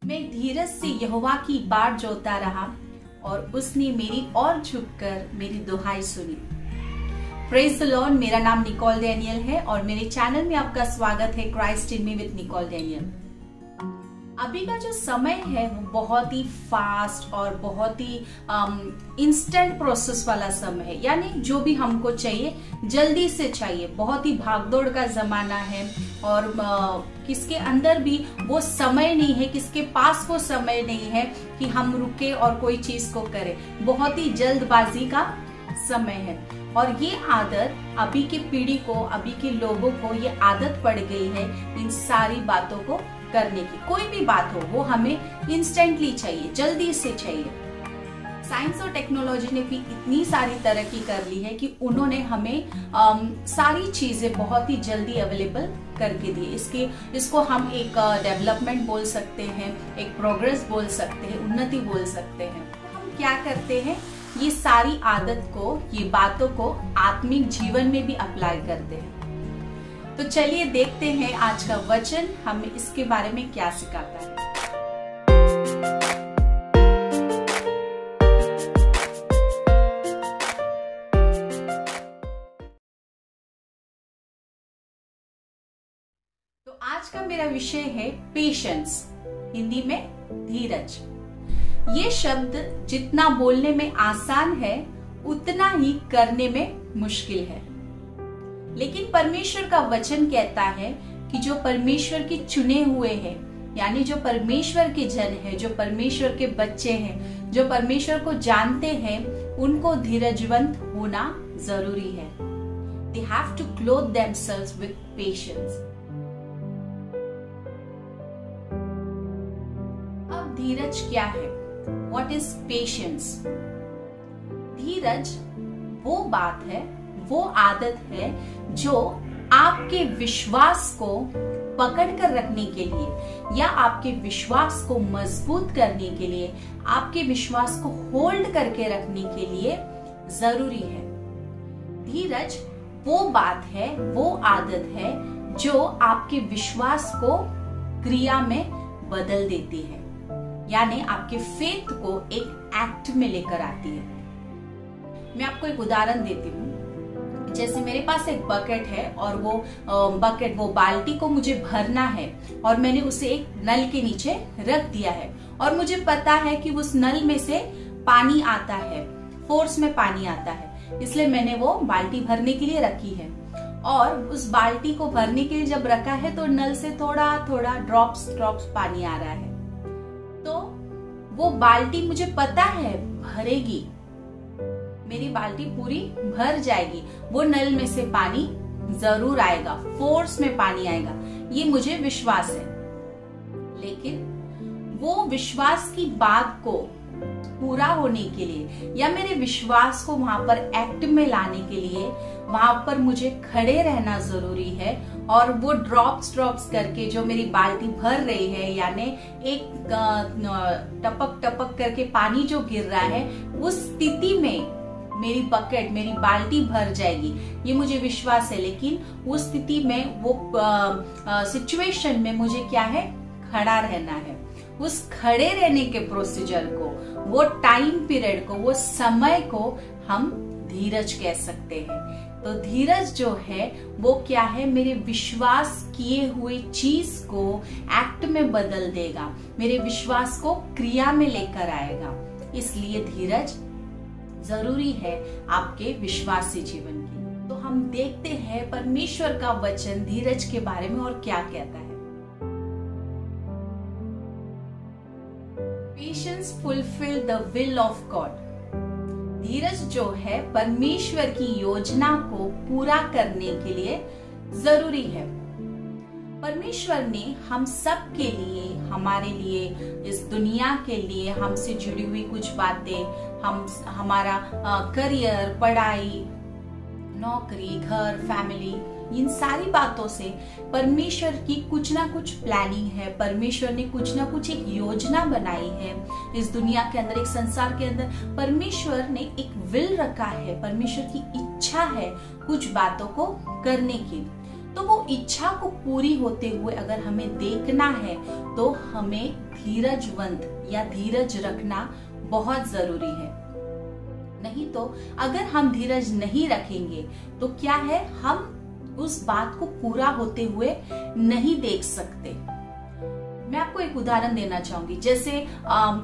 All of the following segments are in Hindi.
मैं धीरज से यहोवा की बाट जोता रहा और उसने मेरी ओर झुककर मेरी दुहाई सुनी। Praise the Lord. मेरा नाम निकोल डैनियल है और मेरे चैनल में आपका स्वागत है Christ in me with Nicole Daniel. अभी का जो समय है वो बहुत ही फास्ट और बहुत ही इंस्टेंट प्रोसेस वाला समय है, यानी जो भी हमको चाहिए जल्दी से चाहिए। बहुत ही भागदौड़ का जमाना है और किसके अंदर भी वो समय नहीं है, किसके पास वो समय नहीं है कि हम रुके और कोई चीज को करें। बहुत ही जल्दबाजी का समय है और ये आदत अभी की पीढ़ी को, अभी के लोगों को ये आदत पड़ गई है इन सारी बातों को करने की। कोई भी बात हो वो हमें इंस्टेंटली चाहिए, जल्दी से चाहिए। साइंस और टेक्नोलॉजी ने भी इतनी सारी तरक्की कर ली है कि उन्होंने हमें सारी चीजें बहुत ही जल्दी अवेलेबल करके दी। इसको हम एक डेवलपमेंट बोल सकते हैं, एक प्रोग्रेस बोल सकते हैं, उन्नति बोल सकते हैं। हम क्या करते हैं, ये सारी आदत को, ये बातों को आत्मिक जीवन में भी अप्लाई करते हैं। तो चलिए देखते हैं आज का वचन हमें इसके बारे में क्या सिखाता है। तो आज का मेरा विषय है पेशेंस, हिंदी में धीरज। ये शब्द जितना बोलने में आसान है उतना ही करने में मुश्किल है, लेकिन परमेश्वर का वचन कहता है कि जो परमेश्वर के चुने हुए हैं, यानी जो परमेश्वर के जन हैं, जो परमेश्वर के बच्चे हैं, जो परमेश्वर को जानते हैं, उनको धीरजवंत होना जरूरी है। They have to clothe themselves with patience. अब धीरज क्या है? What is patience? धीरज वो बात है, वो आदत है जो आपके विश्वास को पकड़ कर रखने के लिए या आपके विश्वास को मजबूत करने के लिए, आपके विश्वास को होल्ड करके रखने के लिए जरूरी है। धीरज वो बात है, वो आदत है जो आपके विश्वास को क्रिया में बदल देती है, यानी आपके फेथ को एक एक्ट में लेकर आती है। मैं आपको एक उदाहरण देती हूँ। जैसे मेरे पास एक बकेट है और वो बाल्टी को मुझे भरना है और मैंने उसे एक नल के नीचे रख दिया है और मुझे पता है कि उस नल में से पानी आता है, फोर्स में पानी आता है, इसलिए मैंने वो बाल्टी भरने के लिए रखी है। और उस बाल्टी को भरने के लिए जब रखा है तो नल से थोड़ा थोड़ा ड्रॉप्स पानी आ रहा है, तो वो बाल्टी मुझे पता है भरेगी, मेरी बाल्टी पूरी भर जाएगी, वो नल में से पानी जरूर आएगा, फोर्स में पानी आएगा, ये मुझे विश्वास है। लेकिन वो विश्वास की बात को पूरा होने के लिए या मेरे विश्वास को वहां पर एक्ट में लाने के लिए वहां पर मुझे खड़े रहना जरूरी है और वो ड्रॉप्स करके जो मेरी बाल्टी भर रही है, यानी एक टपक टपक करके पानी जो गिर रहा है, उस स्थिति में मेरी बकेट, मेरी बाल्टी भर जाएगी, ये मुझे विश्वास है। लेकिन उस स्थिति में, वो सिचुएशन में मुझे क्या है, खड़ा रहना है। उस खड़े रहने के प्रोसीजर को, वो टाइम पीरियड को, वो समय को हम धीरज कह सकते हैं। तो धीरज जो है वो क्या है, मेरे विश्वास किए हुए चीज को एक्ट में बदल देगा, मेरे विश्वास को क्रिया में लेकर आएगा। इसलिए धीरज जरूरी है आपके विश्वासी जीवन की। तो हम देखते हैं परमेश्वर का वचन धीरज के बारे में और क्या कहता है। Patience fulfil the will of God. धीरज जो है परमेश्वर की योजना को पूरा करने के लिए जरूरी है। परमेश्वर ने हम सब के लिए, हमारे लिए, इस दुनिया के लिए हमसे जुड़ी हुई कुछ बातें, हमारा करियर, पढ़ाई, नौकरी, घर, फैमिली, इन सारी बातों से परमेश्वर की कुछ ना कुछ प्लानिंग है। परमेश्वर ने कुछ ना कुछ एक योजना बनाई है इस दुनिया के अंदर, एक संसार के अंदर। परमेश्वर ने एक विल रखा है, परमेश्वर की इच्छा है कुछ बातों को करने की। तो वो इच्छा को पूरी होते हुए अगर हमें देखना है तो हमें धीरजवंत या धीरज रखना बहुत जरूरी है। नहीं तो अगर हम धीरज नहीं रखेंगे तो क्या है, हम उस बात को पूरा होते हुए नहीं देख सकते। मैं आपको एक उदाहरण देना चाहूंगी। जैसे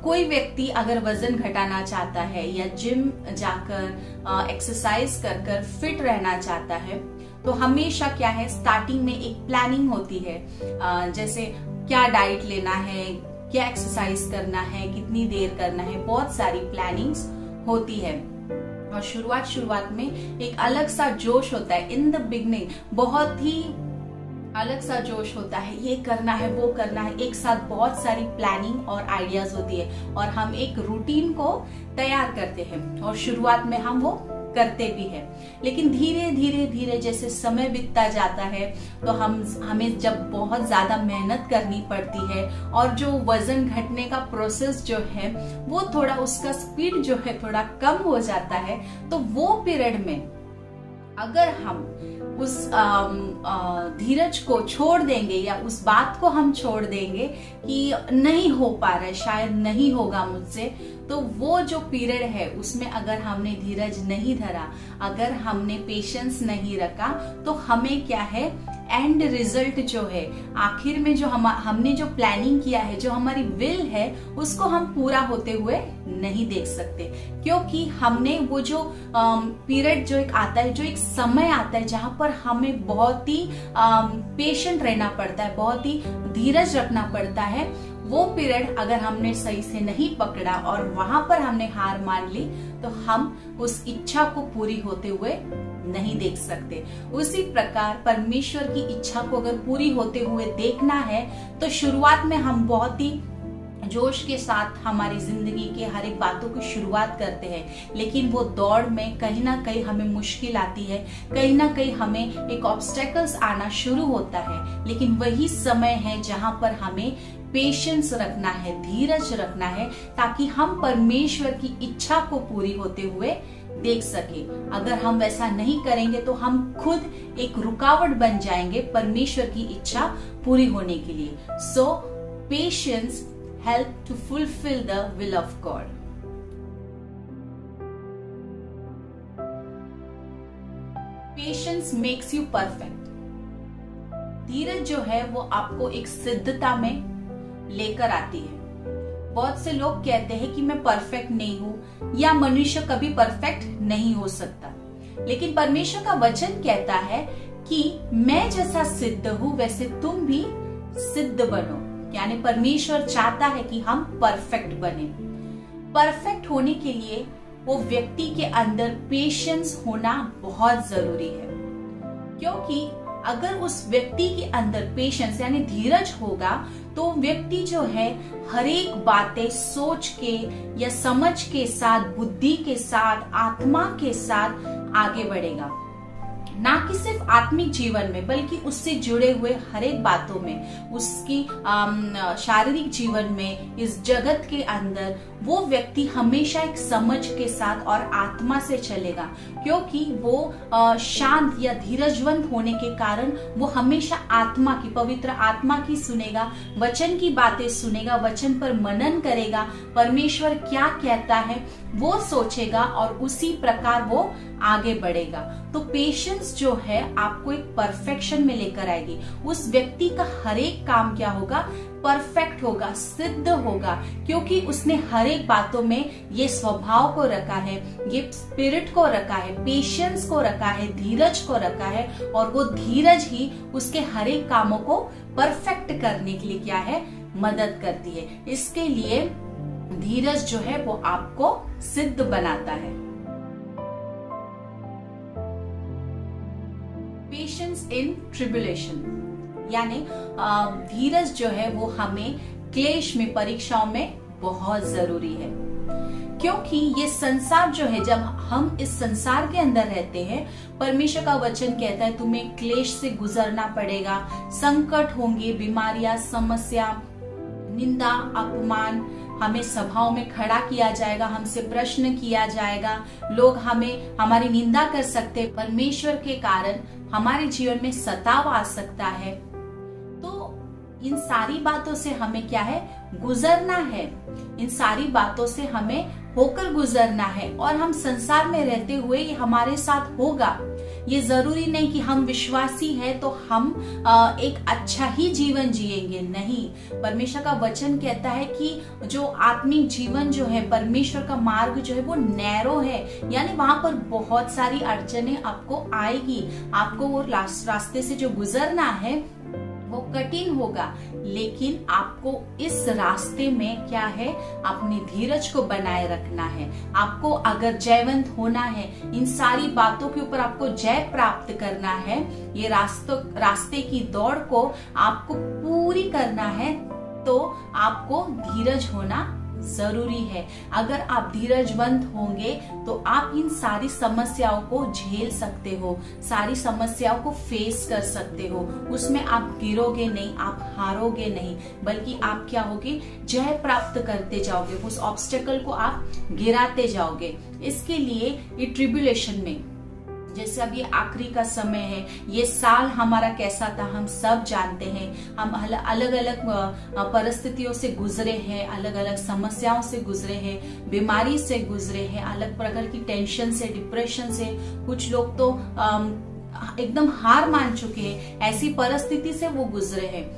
कोई व्यक्ति अगर वजन घटाना चाहता है या जिम जाकर एक्सरसाइज कर कर फिट रहना चाहता है, तो हमेशा क्या है, स्टार्टिंग में एक प्लानिंग होती है। जैसे क्या डाइट लेना है, क्या एक्सरसाइज करना है, कितनी देर करना है, बहुत सारी प्लानिंग्स होती है। और शुरुआत में एक अलग सा जोश होता है। इन द बिगनिंग बहुत ही अलग सा जोश होता है, ये करना है, वो करना है, एक साथ बहुत सारी प्लानिंग और आइडियाज होती है और हम एक रूटीन को तैयार करते हैं और शुरुआत में हम वो करते भी हैं। लेकिन धीरे धीरे धीरे जैसे समय बीतता जाता है तो हमें जब बहुत ज्यादा मेहनत करनी पड़ती है और जो वजन घटने का प्रोसेस जो है वो थोड़ा, उसका स्पीड जो है थोड़ा कम हो जाता है, तो वो पीरियड में अगर हम उस धीरज को छोड़ देंगे या उस बात को हम छोड़ देंगे कि नहीं हो पा रहा है, शायद नहीं होगा मुझसे, तो वो जो पीरियड है उसमें अगर हमने धीरज नहीं धरा, अगर हमने पेशेंस नहीं रखा, तो हमें क्या है, एंड रिजल्ट जो है, आखिर में जो हमने जो प्लानिंग किया है, जो हमारी विल है, उसको हम पूरा होते हुए नहीं देख सकते। क्योंकि हमने वो जो पीरियड जो एक आता है, जो एक समय आता है जहां पर हमें बहुत ही पेशेंट रहना पड़ता है, बहुत ही धीरज रखना पड़ता है, वो पीरियड अगर हमने सही से नहीं पकड़ा और वहां पर हमने हार मान ली, तो हम उस इच्छा को पूरी होते हुए नहीं देख सकते। उसी प्रकार परमेश्वर की इच्छा को अगर पूरी होते हुए देखना है तो शुरुआत में हम बहुत ही जोश के साथ हमारी जिंदगी के हर एक बातों की शुरुआत करते हैं, लेकिन वो दौड़ में कहीं ना कहीं हमें मुश्किल आती है, कहीं ना कहीं हमें एक ऑब्स्टेकल्स आना शुरू होता है। लेकिन वही समय है जहां पर हमें पेशेंस रखना है, धीरज रखना है, ताकि हम परमेश्वर की इच्छा को पूरी होते हुए देख सके। अगर हम वैसा नहीं करेंगे तो हम खुद एक रुकावट बन जाएंगे परमेश्वर की इच्छा पूरी होने के लिए। सो patience help to fulfill the will of God. Patience makes you perfect. धीरज जो है वो आपको एक सिद्धता में लेकर आती है। बहुत से लोग कहते हैं कि मैं परफेक्ट नहीं हूं या मनुष्य कभी परफेक्ट नहीं हो सकता, लेकिन परमेश्वर का वचन कहता है कि मैं जैसा सिद्ध हूं वैसे तुम भी सिद्ध बनो। यानी परमेश्वर चाहता है कि हम परफेक्ट बने। परफेक्ट होने के लिए वो व्यक्ति के अंदर पेशेंस होना बहुत जरूरी है, क्योंकि अगर उस व्यक्ति के अंदर पेशेंस यानी धीरज होगा तो व्यक्ति जो है हर एक बातें सोच के या समझ के साथ, बुद्धि के साथ, आत्मा के साथ आगे बढ़ेगा। ना कि सिर्फ आत्मिक जीवन में बल्कि उससे जुड़े हुए हर एक बातों में, उसकी शारीरिक जीवन में, इस जगत के अंदर वो व्यक्ति हमेशा एक समझ के साथ और आत्मा से चलेगा, क्योंकि वो शांत या धीरजवंत होने के कारण वो हमेशा आत्मा की, पवित्र आत्मा की सुनेगा, वचन की बातें सुनेगा, वचन पर मनन करेगा, परमेश्वर क्या कहता है वो सोचेगा और उसी प्रकार वो आगे बढ़ेगा। तो पेशेंस जो है आपको एक परफेक्शन में लेकर आएगी। उस व्यक्ति का हर एक काम क्या होगा, परफेक्ट होगा, सिद्ध होगा, क्योंकि उसने हर एक बातों में ये स्वभाव को रखा है, ये स्पिरिट को रखा है, पेशेंस को रखा है, धीरज को रखा है, और वो धीरज ही उसके हर एक कामों को परफेक्ट करने के लिए क्या है, मदद करती है। इसके लिए धीरज जो है वो आपको सिद्ध बनाता है। पेशेंस इन ट्रिबुलेशन यानी धीरज जो है वो हमें क्लेश में, परीक्षाओं में बहुत जरूरी है, क्योंकि ये संसार जो है, जब हम इस संसार के अंदर रहते हैं, परमेश्वर का वचन कहता है तुम्हें क्लेश से गुजरना पड़ेगा, संकट होंगे, बीमारियां, समस्या, निंदा, अपमान, हमें सभाओं में खड़ा किया जाएगा, हमसे प्रश्न किया जाएगा, लोग हमें, हमारी निंदा कर सकते। परमेश्वर के कारण हमारे जीवन में सताव आ सकता है। तो इन सारी बातों से हमें क्या है, गुजरना है। इन सारी बातों से हमें होकर गुजरना है और हम संसार में रहते हुए ये हमारे साथ होगा। ये जरूरी नहीं कि हम विश्वासी हैं तो हम एक अच्छा ही जीवन जिएंगे, नहीं। परमेश्वर का वचन कहता है कि जो आत्मिक जीवन जो है, परमेश्वर का मार्ग जो है वो नैरो है, यानी वहां पर बहुत सारी अड़चने आपको आएगी। आपको वो रास्ते से जो गुजरना है वो कठिन होगा, लेकिन आपको इस रास्ते में क्या है, अपनी धीरज को बनाए रखना है। आपको अगर जयवंत होना है, इन सारी बातों के ऊपर आपको जय प्राप्त करना है, ये रास्ते की दौड़ को आपको पूरी करना है, तो आपको धीरज होना जरूरी है। अगर आप धीरजवंत होंगे तो आप इन सारी समस्याओं को झेल सकते हो, सारी समस्याओं को फेस कर सकते हो। उसमें आप गिरोगे नहीं, आप हारोगे नहीं, बल्कि आप क्या होगे, जय प्राप्त करते जाओगे। उस ऑब्स्टेकल को आप गिराते जाओगे। इसके लिए ये ट्रिब्यूलेशन में, जैसे अभी आखिरी का समय है, ये साल हमारा कैसा था हम सब जानते हैं। हम अलग अलग परिस्थितियों से गुजरे हैं, अलग अलग समस्याओं से गुजरे हैं, बीमारी से गुजरे हैं, अलग प्रकार की टेंशन से, डिप्रेशन से। कुछ लोग तो एकदम हार मान चुके हैं, ऐसी परिस्थिति से वो गुजरे हैं।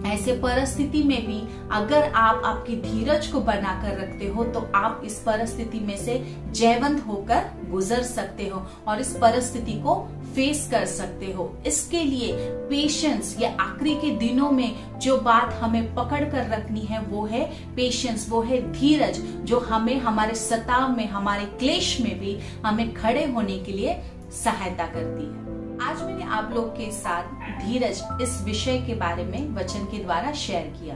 ऐसे परिस्थिति में भी अगर आप आपकी धीरज को बनाकर रखते हो तो आप इस परिस्थिति में से जयवंत होकर गुजर सकते हो और इस परिस्थिति को फेस कर सकते हो। इसके लिए पेशेंस, या आखिरी के दिनों में जो बात हमें पकड़ कर रखनी है वो है पेशेंस, वो है धीरज, जो हमें हमारे सताव में, हमारे क्लेश में भी हमें खड़े होने के लिए सहायता करती है। आज मैंने आप लोग के साथ धीरज इस विषय के बारे में वचन के द्वारा शेयर किया,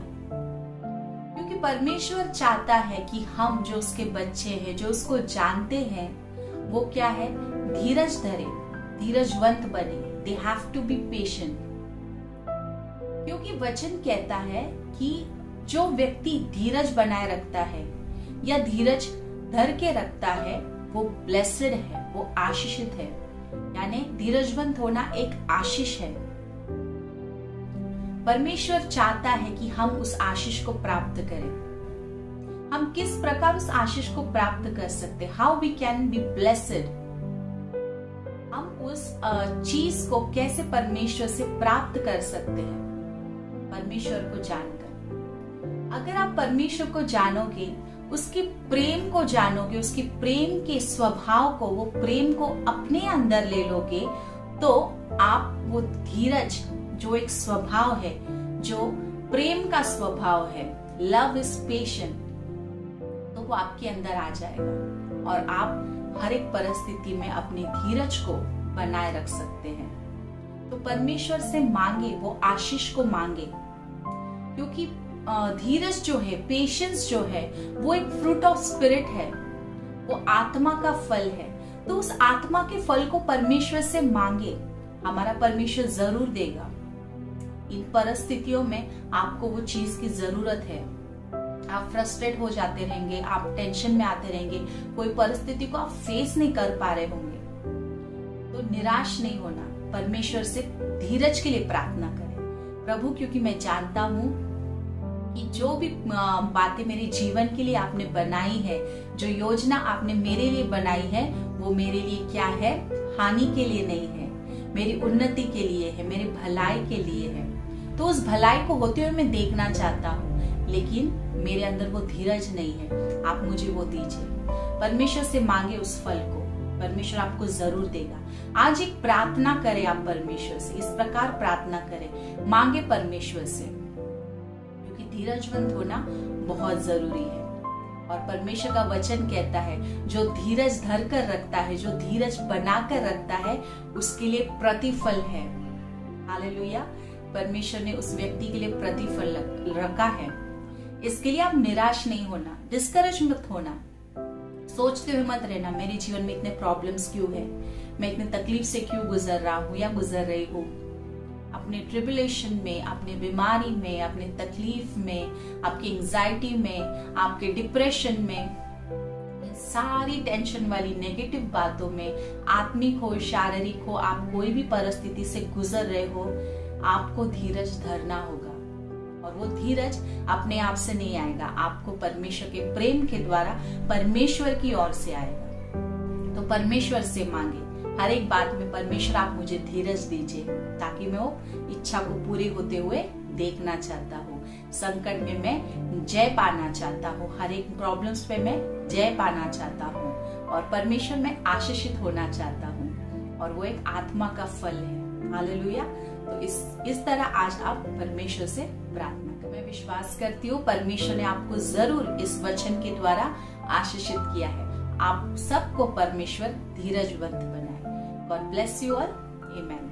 क्योंकि परमेश्वर चाहता है कि हम जो उसके बच्चे हैं, जो उसको जानते हैं, वो क्या है, धीरज धरे, धीरजवंत बने। They have to be patient, क्योंकि वचन कहता है कि जो व्यक्ति धीरज बनाए रखता है या धीरज धर के रखता है वो ब्लेसेड है, वो आशीषित है। यानी धीरजवंत होना एक आशीष है। परमेश्वर चाहता है कि हम उस आशीष को प्राप्त करें। हम किस प्रकार उस आशीष को प्राप्त कर सकते हैं, how we can be blessed, हम उस चीज को कैसे परमेश्वर से प्राप्त कर सकते हैं, परमेश्वर को जानकर। अगर आप परमेश्वर को जानोगे, उसके प्रेम को जानोगे, उसके प्रेम के स्वभाव को, वो प्रेम को अपने अंदर ले लोगे, तो आप वो धीरज जो एक स्वभाव है, जो प्रेम का स्वभाव है, लव इज पेशेंट, तो वो आपके अंदर आ जाएगा और आप हर एक परिस्थिति में अपनी धीरज को बनाए रख सकते हैं। तो परमेश्वर से मांगे, वो आशीष को मांगे, क्योंकि धीरज जो है, पेशेंस जो है, वो एक फ्रूट ऑफ स्पिरिट है, वो आत्मा का फल है। तो उस आत्मा के फल को परमेश्वर से मांगे, हमारा परमेश्वर जरूर देगा। इन परिस्थितियों में आपको वो चीज की जरूरत है। आप फ्रस्ट्रेट हो जाते रहेंगे, आप टेंशन में आते रहेंगे, कोई परिस्थिति को आप फेस नहीं कर पा रहे होंगे, तो निराश नहीं होना, परमेश्वर से धीरज के लिए प्रार्थना करें। प्रभु, क्योंकि मैं जानता हूँ कि जो भी बातें मेरे जीवन के लिए आपने बनाई है, जो योजना आपने मेरे लिए बनाई है, वो मेरे लिए क्या है, हानि के लिए नहीं है, मेरी उन्नति के लिए है, मेरी भलाई के लिए है। तो उस भलाई को होते हुए मैं देखना चाहता हूँ, लेकिन मेरे अंदर वो धीरज नहीं है। आप मुझे वो दीजिए। परमेश्वर से मांगे उस फल को, परमेश्वर आपको जरूर देगा। आज एक प्रार्थना करें आप परमेश्वर से, इस प्रकार प्रार्थना करें, मांगे परमेश्वर से, क्योंकि धीरजवंत होना बहुत जरूरी है। और परमेश्वर का वचन कहता है, जो धीरज धर कर रखता है, जो धीरज बना कर रखता है, उसके लिए प्रतिफल है। हालेलुया। परमेश्वर ने उस व्यक्ति के लिए प्रतिफल रखा है। इसके लिए आप निराश नहीं होना, डिस्करेज मत होना, सोचते हुए मत रहना मेरे जीवन में इतने प्रॉब्लम्स क्यों है, मैं इतने तकलीफ से क्यों गुजर रहा हूँ या गुजर रही हूँ। अपने ट्रिबुलेशन में, अपने बीमारी में, अपने तकलीफ में, आपकी एंजाइटी में, आपके डिप्रेशन में, सारी टेंशन वाली नेगेटिव बातों में, आत्मिक हो शारीरिक हो, आप कोई भी परिस्थिति से गुजर रहे हो, आपको धीरज धरना होगा। और वो धीरज अपने आप से नहीं आएगा, आपको परमेश्वर के प्रेम के द्वारा परमेश्वर की ओर से आएगा। तो परमेश्वर से मांगे हर एक बात में, परमेश्वर आप मुझे धीरज दीजिए ताकि मैं वो इच्छा को पूरी होते हुए देखना चाहता हूँ। संकट में मैं जय पाना चाहता हूँ, हर एक प्रॉब्लम्स पे मैं जय पाना चाहता हूँ, और परमेश्वर में आशीषित होना चाहता हूँ, और वो एक आत्मा का फल है। हालेलुया। तो इस तरह आज आप परमेश्वर से प्रार्थना करें। मैं विश्वास करती हूँ परमेश्वर ने आपको जरूर इस वचन के द्वारा आशीषित किया है। आप सबको परमेश्वर धीरजवंत बनाए। God bless you all. Amen.